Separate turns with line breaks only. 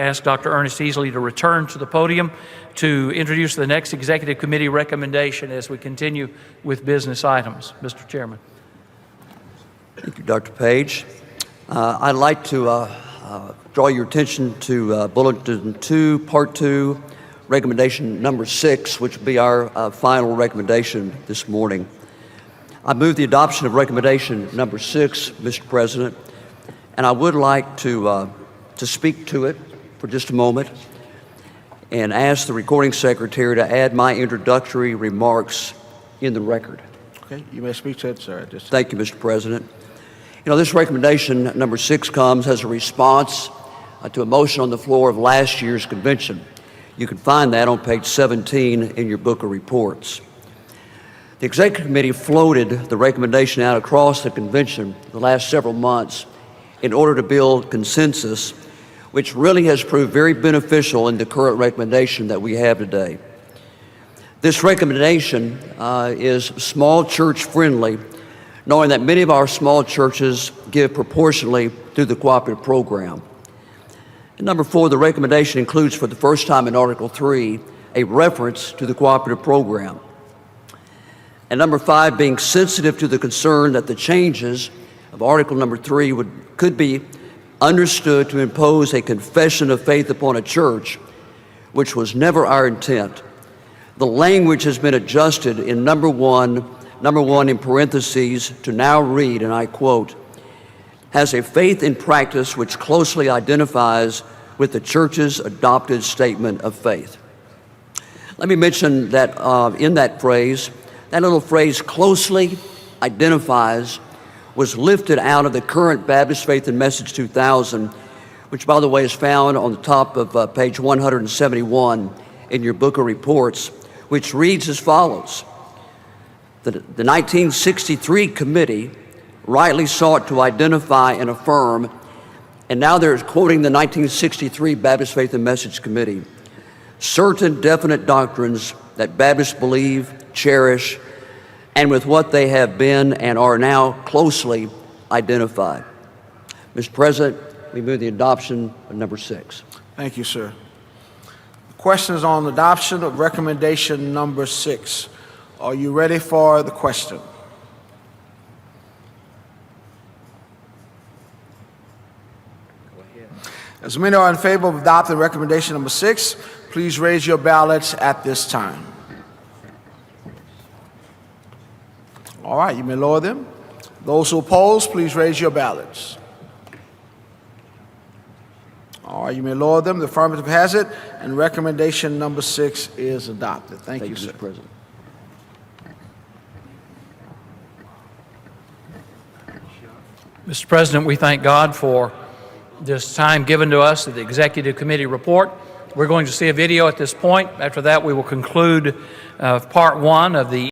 ask Dr. Ernest Easley to return to the podium to introduce the next Executive Committee recommendation as we continue with business items. Mr. Chairman.
Thank you, Dr. Page. I'd like to draw your attention to Bulletin 2, Part 2, recommendation number 6, which will be our final recommendation this morning. I move the adoption of recommendation number 6, Mr. President, and I would like to speak to it for just a moment and ask the recording secretary to add my introductory remarks in the record.
Okay, you may speak to it, sir.
Thank you, Mr. President. You know, this recommendation number 6 comes as a response to a motion on the floor of last year's convention. You can find that on page 17 in your book of reports. The Executive Committee floated the recommendation out across the convention the last several months in order to build consensus, which really has proved very beneficial in the current recommendation that we have today. This recommendation is small church friendly, knowing that many of our small churches give proportionally through the cooperative program. And number 4, the recommendation includes for the first time in Article 3 a reference to the cooperative program. And number 5, being sensitive to the concern that the changes of Article number 3 could be understood to impose a confession of faith upon a church, which was never our intent. The language has been adjusted in number one in parentheses to now read, and I quote, has a faith in practice which closely identifies with the church's adopted statement of faith. Let me mention that in that phrase, that little phrase, closely identifies, was lifted out of the current Baptist Faith and Message 2000, which, by the way, is found on the top of page 171 in your book of reports, which reads as follows. The 1963 committee rightly sought to identify and affirm, and now they're quoting the 1963 Baptist Faith and Message Committee, certain definite doctrines that Baptists believe, cherish, and with what they have been and are now closely identified. Mr. President, we move the adoption of number 6.
Thank you, sir. The question is on adoption of recommendation number 6. Are you ready for the question? As many are in favor of adopting recommendation number 6, please raise your ballots at this time. All right, you may lower them. Those who oppose, please raise your ballots. All right, you may lower them. The affirmative has it, and recommendation number 6 is adopted. Thank you, sir.
Mr. President.
Mr. President, we thank God for this time given to us at the Executive Committee report. We're going to see a video at this point. After that, we will conclude Part 1 of the